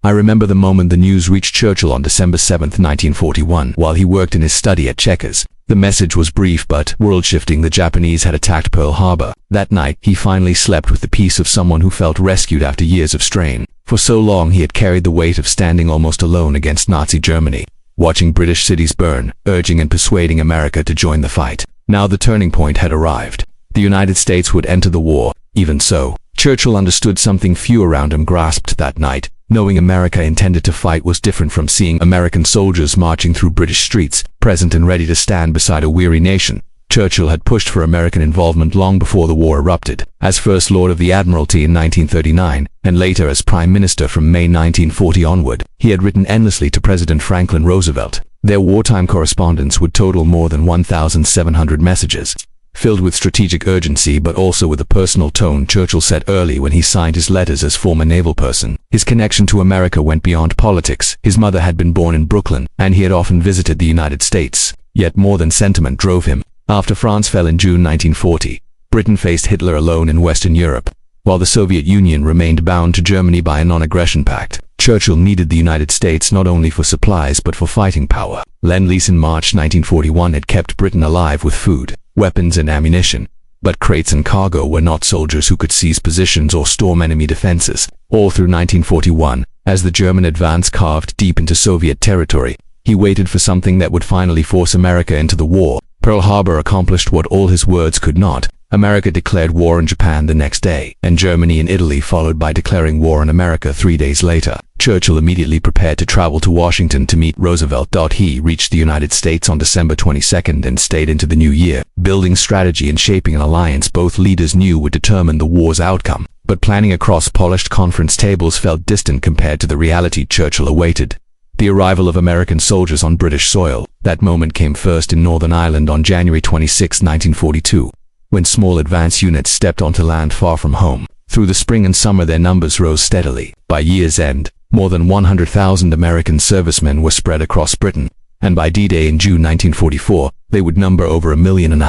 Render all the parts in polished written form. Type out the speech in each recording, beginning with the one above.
I remember the moment the news reached Churchill on December 7, 1941, while he worked in his study at Chequers. The message was brief but world-shifting. The Japanese had attacked Pearl Harbor. That night, he finally slept with the peace of someone who felt rescued after years of strain. For so long, he had carried the weight of standing almost alone against Nazi Germany, watching British cities burn, urging and persuading America to join the fight. Now the turning point had arrived. The United States would enter the war. Even so, Churchill understood something few around him grasped that night. Knowing America intended to fight was different from seeing American soldiers marching through British streets, present and ready to stand beside a weary nation. Churchill had pushed for American involvement long before the war erupted. As First Lord of the Admiralty in 1939, and later as Prime Minister from May 1940 onward, he had written endlessly to President Franklin Roosevelt. Their wartime correspondence would total more than 1,700 messages. Filled with strategic urgency but also with a personal tone, Churchill said early when he signed his letters as former naval person. His connection to America went beyond politics. His mother had been born in Brooklyn, and he had often visited the United States. Yet more than sentiment drove him. After France fell in June 1940, Britain faced Hitler alone in Western Europe, while the Soviet Union remained bound to Germany by a non-aggression pact. Churchill needed the United States not only for supplies but for fighting power. Lend-Lease in March 1941 had kept Britain alive with food, weapons and ammunition, but crates and cargo were not soldiers who could seize positions or storm enemy defenses. All through 1941, as the German advance carved deep into Soviet territory, he waited for something that would finally force America into the war. Pearl Harbor accomplished what all his words could not. America declared war on Japan the next day, and Germany and Italy followed by declaring war on America 3 days later. Churchill immediately prepared to travel to Washington to meet Roosevelt. He reached the United States on December 22 and stayed into the new year, building strategy and shaping an alliance both leaders knew would determine the war's outcome. But planning across polished conference tables felt distant compared to the reality Churchill awaited. The arrival of American soldiers on British soil. That moment came first in Northern Ireland on January 26, 1942. When small advance units stepped onto land far from home. Through the spring and summer their numbers rose steadily. By year's end, more than 100,000 American servicemen were spread across Britain, and by D-Day in June 1944, they would number over 1.5 million.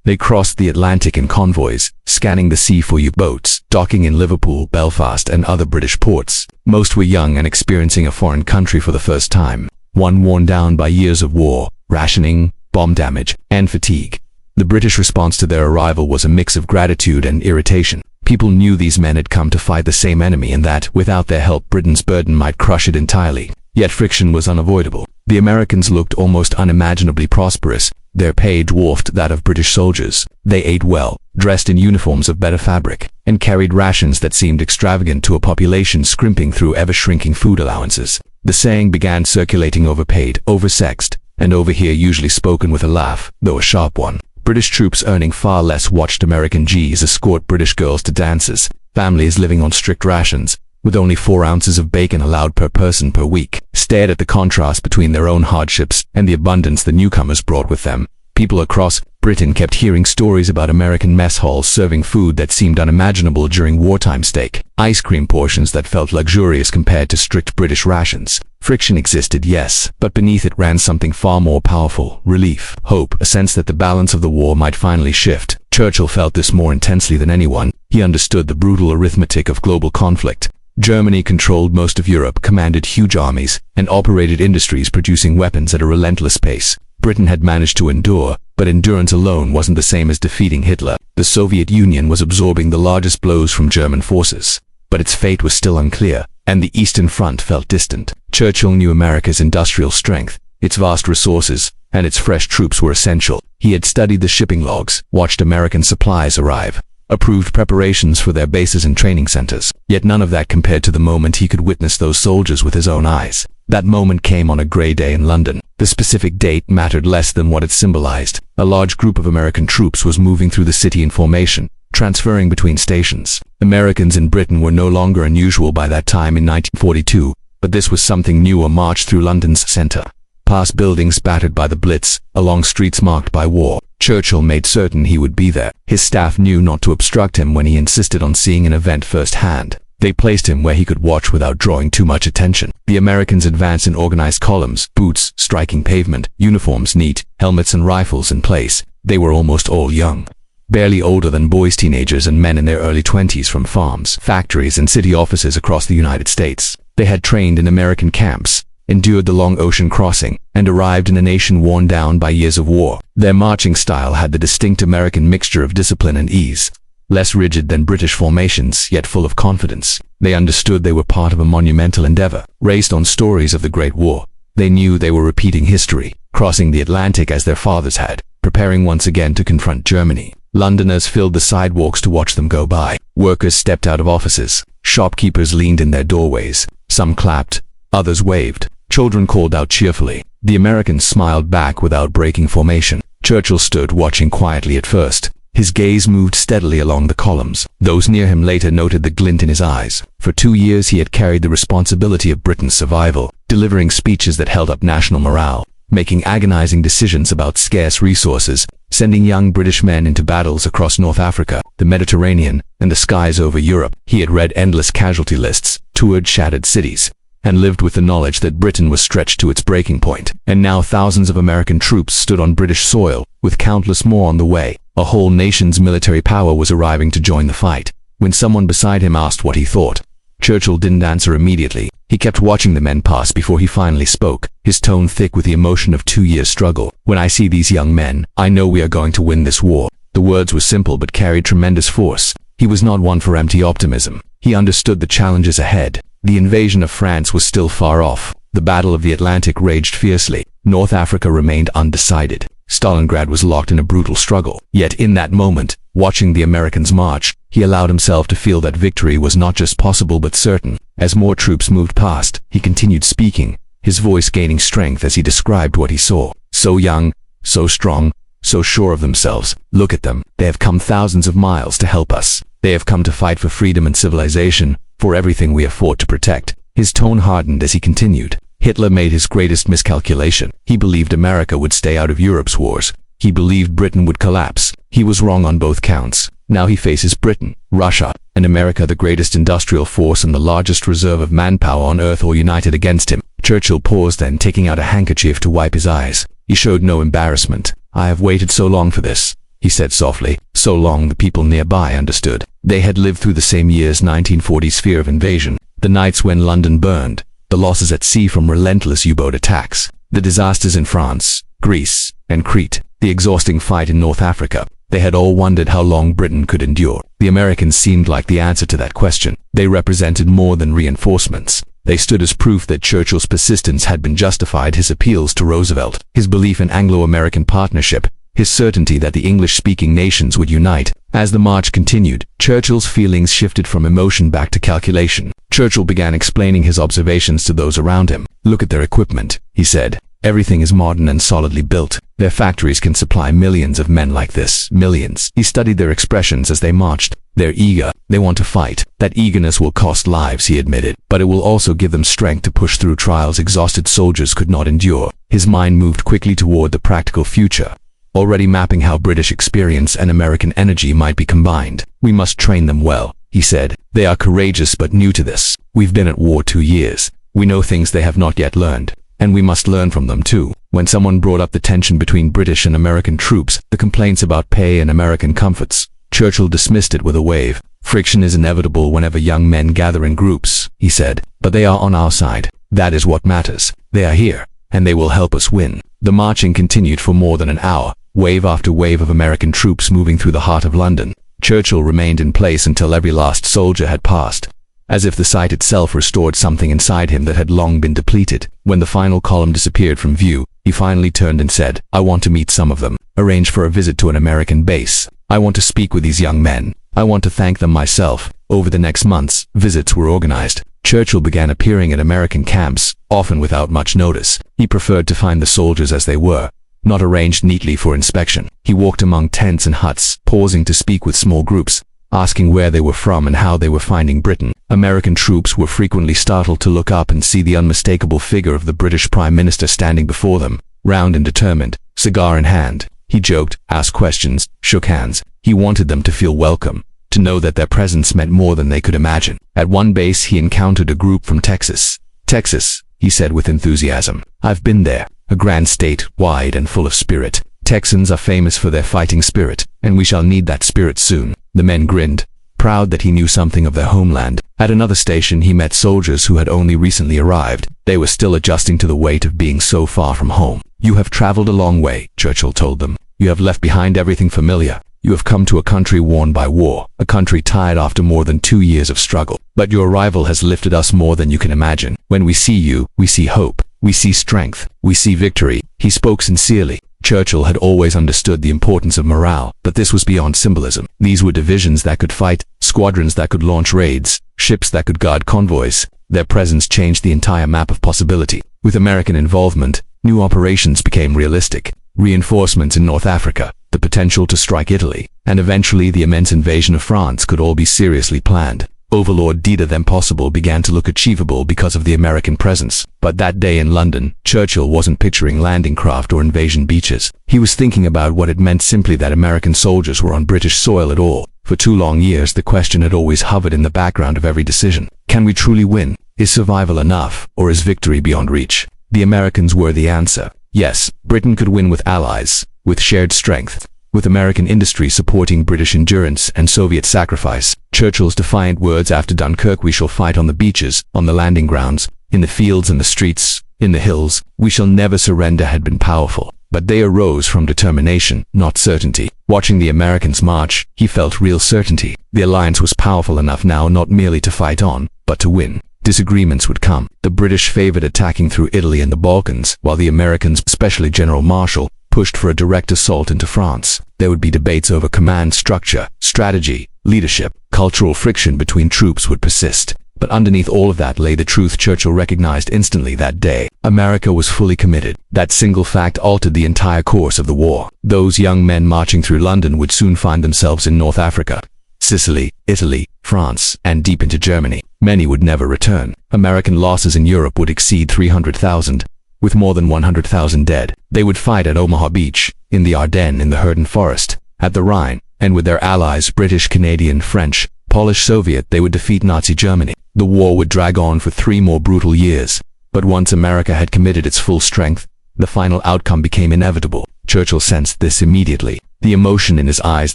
They crossed the Atlantic in convoys, scanning the sea for U-boats, docking in Liverpool, Belfast and other British ports. Most were young and experiencing a foreign country for the first time, one worn down by years of war, rationing, bomb damage, and fatigue. The British response to their arrival was a mix of gratitude and irritation. People knew these men had come to fight the same enemy and that, without their help, Britain's burden might crush it entirely. Yet friction was unavoidable. The Americans looked almost unimaginably prosperous. Their pay dwarfed that of British soldiers. They ate well, dressed in uniforms of better fabric, and carried rations that seemed extravagant to a population scrimping through ever-shrinking food allowances. The saying began circulating: overpaid, oversexed, and over here usually spoken with a laugh, though a sharp one. British troops earning far less watched American Gs escort British girls to dances. Families living on strict rations, with only 4 ounces of bacon allowed per person per week, stared at the contrast between their own hardships and the abundance the newcomers brought with them. People across Britain kept hearing stories about American mess halls serving food that seemed unimaginable during wartime: steak, ice cream portions that felt luxurious compared to strict British rations. Friction existed, yes, but beneath it ran something far more powerful: relief, hope, a sense that the balance of the war might finally shift. Churchill felt this more intensely than anyone. He understood the brutal arithmetic of global conflict. Germany controlled most of Europe, commanded huge armies, and operated industries producing weapons at a relentless pace. Britain had managed to endure, but endurance alone wasn't the same as defeating Hitler. The Soviet Union was absorbing the largest blows from German forces, but its fate was still unclear, and the Eastern Front felt distant. Churchill knew America's industrial strength, its vast resources, and its fresh troops were essential. He had studied the shipping logs, watched American supplies arrive, approved preparations for their bases and training centers. Yet none of that compared to the moment he could witness those soldiers with his own eyes. That moment came on a grey day in London. The specific date mattered less than what it symbolized. A large group of American troops was moving through the city in formation, transferring between stations. Americans in Britain were no longer unusual by that time in 1942, but this was something new: a march through London's centre. Past buildings battered by the Blitz, along streets marked by war. Churchill made certain he would be there. His staff knew not to obstruct him when he insisted on seeing an event firsthand. They placed him where he could watch without drawing too much attention. The Americans advanced in organized columns, boots striking pavement, uniforms neat, helmets and rifles in place. They were almost all young, barely older than boys, teenagers and men in their early 20s from farms, factories and city offices across the United States. They had trained in American camps, endured the long ocean crossing, and arrived in a nation worn down by years of war. Their marching style had the distinct American mixture of discipline and ease, less rigid than British formations, yet full of confidence. They understood they were part of a monumental endeavor, raised on stories of the Great War. They knew they were repeating history, crossing the Atlantic as their fathers had, preparing once again to confront Germany. Londoners filled the sidewalks to watch them go by. Workers stepped out of offices. Shopkeepers leaned in their doorways. Some clapped, others waved. Children called out cheerfully. The Americans smiled back without breaking formation. Churchill stood watching quietly at first. His gaze moved steadily along the columns. Those near him later noted the glint in his eyes. For 2 years he had carried the responsibility of Britain's survival, delivering speeches that held up national morale, making agonizing decisions about scarce resources, sending young British men into battles across North Africa, the Mediterranean, and the skies over Europe. He had read endless casualty lists, toured shattered cities, and lived with the knowledge that Britain was stretched to its breaking point. And now thousands of American troops stood on British soil, with countless more on the way. A whole nation's military power was arriving to join the fight. When someone beside him asked what he thought, Churchill didn't answer immediately. He kept watching the men pass before he finally spoke, his tone thick with the emotion of 2 years' struggle. "When I see these young men, I know we are going to win this war." The words were simple but carried tremendous force. He was not one for empty optimism. He understood the challenges ahead. The invasion of France was still far off. The Battle of the Atlantic raged fiercely. North Africa remained undecided. Stalingrad was locked in a brutal struggle. Yet in that moment, watching the Americans march, he allowed himself to feel that victory was not just possible but certain. As more troops moved past, he continued speaking, his voice gaining strength as he described what he saw. "So young, so strong, so sure of themselves. Look at them. They have come thousands of miles to help us. They have come to fight for freedom and civilization, for everything we have fought to protect." His tone hardened as he continued. Hitler made his greatest miscalculation. He believed America would stay out of Europe's wars. He believed Britain would collapse. He was wrong on both counts. Now he faces Britain, Russia, and America, the greatest industrial force and the largest reserve of manpower on earth, all united against him. Churchill paused then, taking out a handkerchief to wipe his eyes. He showed no embarrassment. "I have waited so long for this," he said softly. So long the people nearby understood. They had lived through the same year's 1940s fear of invasion, the nights when London burned, the losses at sea from relentless U-boat attacks, the disasters in France, Greece, and Crete, the exhausting fight in North Africa. They had all wondered how long Britain could endure. The Americans seemed like the answer to that question. They represented more than reinforcements. They stood as proof that Churchill's persistence had been justified, his appeals to Roosevelt, his belief in Anglo-American partnership, his certainty that the English-speaking nations would unite. As the march continued, Churchill's feelings shifted from emotion back to calculation. Churchill began explaining his observations to those around him. "Look at their equipment," he said. "Everything is modern and solidly built. Their factories can supply millions of men like this, millions." He studied their expressions as they marched. "They're eager. They want to fight. That eagerness will cost lives," he admitted, "but it will also give them strength to push through trials exhausted soldiers could not endure." His mind moved quickly toward the practical future, already mapping how British experience and American energy might be combined. "We must train them well," he said. "They are courageous but new to this. We've been at war 2 years. We know things they have not yet learned, and we must learn from them too." When someone brought up the tension between British and American troops, the complaints about pay and American comforts, Churchill dismissed it with a wave. "Friction is inevitable whenever young men gather in groups," he said, "but they are on our side. That is what matters. They are here, and they will help us win." The marching continued for more than an hour, wave after wave of American troops moving through the heart of London. Churchill remained in place until every last soldier had passed, as if the sight itself restored something inside him that had long been depleted. When the final column disappeared from view, he finally turned and said, "I want to meet some of them, arrange for a visit to an American base. I want to speak with these young men. I want to thank them myself." Over the next months, visits were organized. Churchill began appearing at American camps, often without much notice. He preferred to find the soldiers as they were, not arranged neatly for inspection. He walked among tents and huts, pausing to speak with small groups, asking where they were from and how they were finding Britain. American troops were frequently startled to look up and see the unmistakable figure of the British Prime Minister standing before them, round and determined, cigar in hand. He joked, asked questions, shook hands. He wanted them to feel welcome, to know that their presence meant more than they could imagine. At one base he encountered a group from Texas. "Texas," he said with enthusiasm. "I've been there. A grand state, wide and full of spirit. Texans are famous for their fighting spirit, and we shall need that spirit soon." The men grinned, proud that he knew something of their homeland. At another station he met soldiers who had only recently arrived. They were still adjusting to the weight of being so far from home. "You have traveled a long way," Churchill told them. "You have left behind everything familiar. You have come to a country worn by war, a country tired after more than 2 years of struggle. But your arrival has lifted us more than you can imagine. When we see you, we see hope. We see strength. We see victory." He spoke sincerely. Churchill had always understood the importance of morale, but this was beyond symbolism. These were divisions that could fight, squadrons that could launch raids, ships that could guard convoys. Their presence changed the entire map of possibility. With American involvement, new operations became realistic. Reinforcements in North Africa, the potential to strike Italy, and eventually the immense invasion of France could all be seriously planned. Overlord Dita then possible began to look achievable because of the American presence. But that day in London, Churchill wasn't picturing landing craft or invasion beaches. He was thinking about what it meant simply that American soldiers were on British soil at all. For 2 long years the question had always hovered in the background of every decision. Can we truly win? Is survival enough, or is victory beyond reach? The Americans were the answer. Yes, Britain could win with allies, with shared strength, with American industry supporting British endurance and Soviet sacrifice. Churchill's defiant words after Dunkirk, "We shall fight on the beaches, on the landing grounds, in the fields and the streets, in the hills, we shall never surrender," had been powerful. But they arose from determination, not certainty. Watching the Americans march, he felt real certainty. The alliance was powerful enough now not merely to fight on, but to win. Disagreements would come. The British favored attacking through Italy and the Balkans, while the Americans, especially General Marshall, pushed for a direct assault into France. There would be debates over command structure, strategy, leadership. Cultural friction between troops would persist. But underneath all of that lay the truth Churchill recognized instantly that day. America was fully committed. That single fact altered the entire course of the war. Those young men marching through London would soon find themselves in North Africa, Sicily, Italy, France, and deep into Germany. Many would never return. American losses in Europe would exceed 300,000. With more than 100,000 dead. They would fight at Omaha Beach, in the Ardennes, in the Herden Forest, at the Rhine, and with their allies British, Canadian, French, Polish, Soviet, they would defeat Nazi Germany. The war would drag on for 3 more brutal years. But once America had committed its full strength, the final outcome became inevitable. Churchill sensed this immediately. The emotion in his eyes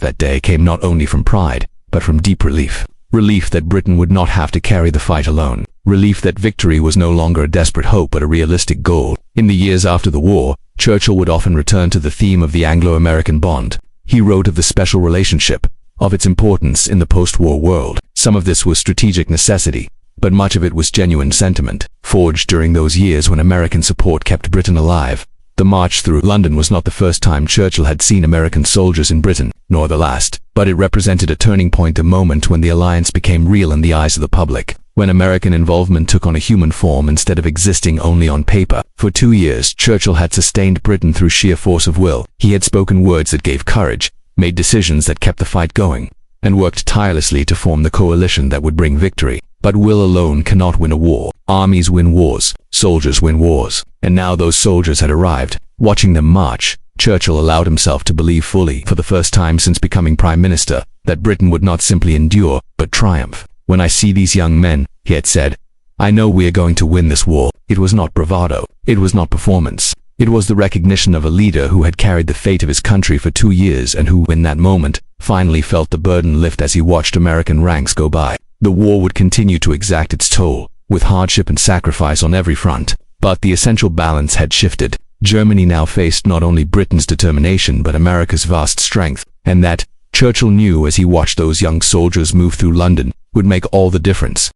that day came not only from pride, but from deep relief. Relief that Britain would not have to carry the fight alone. Relief that victory was no longer a desperate hope but a realistic goal. In the years after the war, Churchill would often return to the theme of the Anglo-American bond. He wrote of the special relationship, of its importance in the post-war world. Some of this was strategic necessity, but much of it was genuine sentiment, forged during those years when American support kept Britain alive. The march through London was not the first time Churchill had seen American soldiers in Britain, nor the last, but it represented a turning point, a moment when the alliance became real in the eyes of the public, when American involvement took on a human form instead of existing only on paper. For 2 years, Churchill had sustained Britain through sheer force of will. He had spoken words that gave courage, made decisions that kept the fight going, and worked tirelessly to form the coalition that would bring victory. But will alone cannot win a war. Armies win wars, soldiers win wars. And now those soldiers had arrived. Watching them march, Churchill allowed himself to believe fully, for the first time since becoming Prime Minister, that Britain would not simply endure, but triumph. "When I see these young men," he had said, "I know we are going to win this war." It was not bravado. It was not performance. It was the recognition of a leader who had carried the fate of his country for 2 years and who, in that moment, finally felt the burden lift as he watched American ranks go by. The war would continue to exact its toll, with hardship and sacrifice on every front. But the essential balance had shifted. Germany now faced not only Britain's determination but America's vast strength, and that, Churchill knew as he watched those young soldiers move through London, would make all the difference.